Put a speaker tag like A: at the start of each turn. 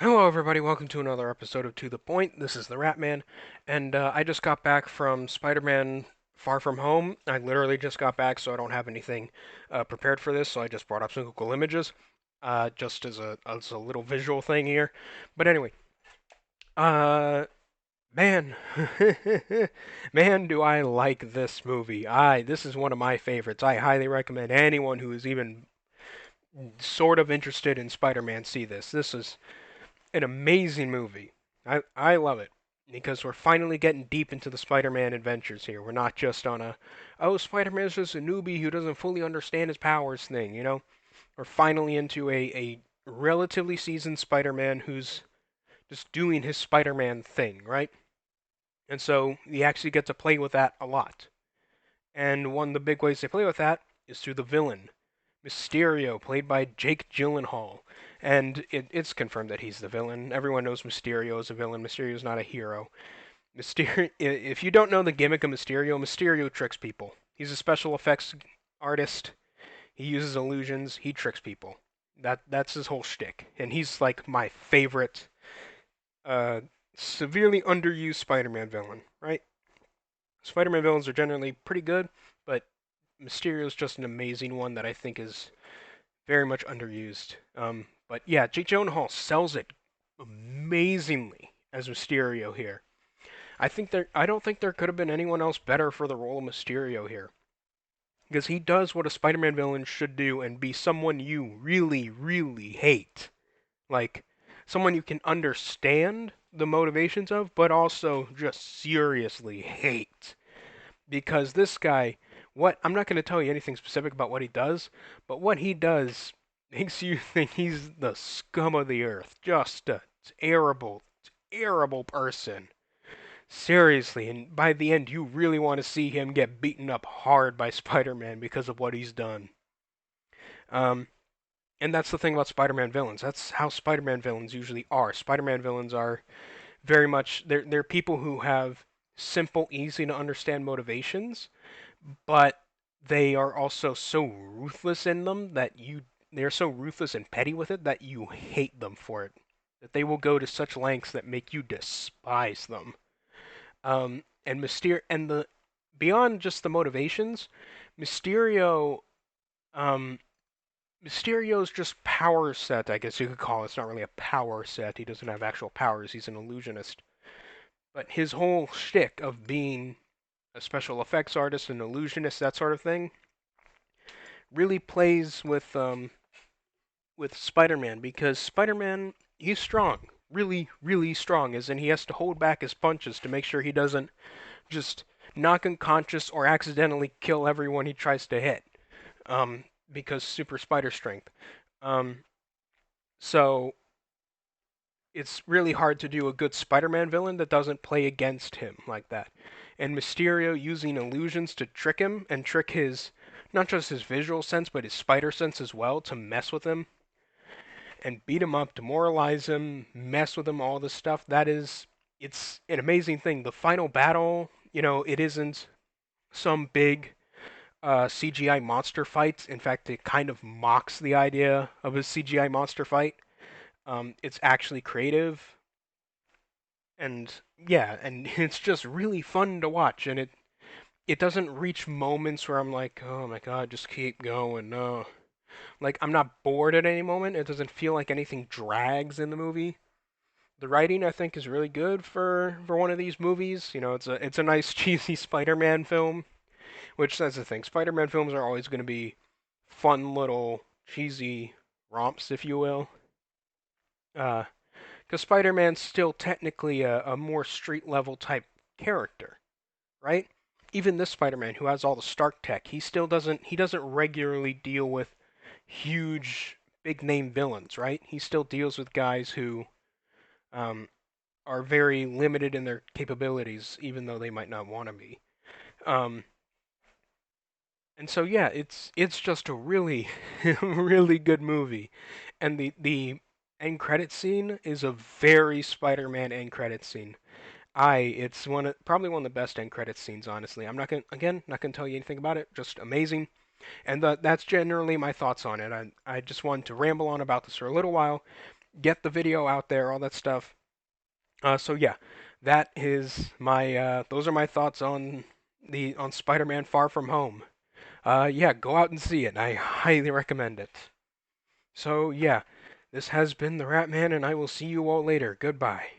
A: Hello, everybody. Welcome to another episode of To the Point. This is TheRatMan, and I just got back from Spider-Man Far From Home. I literally just got back, so I don't have anything prepared for this. So I just brought up some Google Images, just as a little visual thing here. But anyway, uh, man, man, do I like this movie? This is one of my favorites. I highly recommend anyone who is even sort of interested in Spider-Man see this. This is an amazing movie. I love it because we're finally getting deep into the Spider-Man adventures here. We're not just on a, oh, Spider-Man's just a newbie who doesn't fully understand his powers thing, you know? We're finally into a relatively seasoned Spider-Man who's just doing his Spider-Man thing, right? And so you actually get to play with that a lot. And one of the big ways they play with that is through the villain, Mysterio, played by Jake Gyllenhaal. And it's confirmed that he's the villain. Everyone knows Mysterio is a villain. Mysterio's not a hero. Mysterio, if you don't know the gimmick of Mysterio, Mysterio tricks people. He's a special effects artist. He uses illusions. He tricks people. That's his whole shtick. And he's like my favorite, uh, severely underused Spider-Man villain. Right? Spider-Man villains are generally pretty good, but Mysterio is just an amazing one that I think is very much underused. But yeah, Jake Gyllenhaal sells it amazingly as Mysterio here. I don't think there could have been anyone else better for the role of Mysterio here. Because he does what a Spider-Man villain should do and be someone you really, really hate. Like, someone you can understand the motivations of, but also just seriously hate. Because this guy, what I'm not going to tell you anything specific about what he does, but what he does makes you think he's the scum of the earth, just a terrible, terrible person. Seriously, and by the end, you really want to see him get beaten up hard by Spider-Man because of what he's done. Um, and that's the thing about Spider-Man villains. That's how Spider-Man villains usually are. Spider-Man villains are very much they're people who have simple, easy to understand motivations, but they are also so ruthless in them that they're so ruthless and petty with it that you hate them for it. That they will go to such lengths that make you despise them. And Mysterio and the beyond just the motivations, Mysterio um Mysterio's just power set, I guess you could call it. It's not really a power set. He doesn't have actual powers. He's an illusionist. But his whole shtick of being a special effects artist, an illusionist, that sort of thing, really plays with Spider-Man because Spider-Man he's strong, really really strong, as in he has to hold back his punches to make sure he doesn't just knock unconscious or accidentally kill everyone he tries to hit. Because super spider strength. Um, so it's really hard to do a good Spider-Man villain that doesn't play against him like that. And Mysterio using illusions to trick him and trick his not just his visual sense but his spider sense as well to mess with him and beat him up, demoralize him, mess with him, all this stuff. It's an amazing thing. The final battle, it isn't some big CGI monster fight. In fact, it kind of mocks the idea of a CGI monster fight. It's actually creative, and yeah, and it's just really fun to watch. And it doesn't reach moments where I'm like, oh my god, just keep going. No, like I'm not bored at any moment. It doesn't feel like anything drags in the movie. The writing I think is really good for one of these movies. It's a nice cheesy Spider-Man film, which that's the thing. Spider-Man films are always going to be fun little cheesy romps, if you will. Because Spider-Man's still technically a more street level type character, right? Even this Spider-Man, who has all the Stark tech, he doesn't regularly deal with huge big name villains, right? He still deals with guys who um, are very limited in their capabilities, even though they might not want to be. Um, and so yeah, it's just a really really good movie, and the end credit scene is a very Spider-Man end credit scene. It's probably one of the best end credit scenes, honestly. I'm not gonna tell you anything about it. Just amazing, and that's generally my thoughts on it. I just wanted to ramble on about this for a little while, get the video out there, all that stuff. So yeah, that is my those are my thoughts on Spider-Man Far From Home. Yeah, go out and see it. I highly recommend it. So yeah, this has been the Rat Man, and I will see you all later. Goodbye.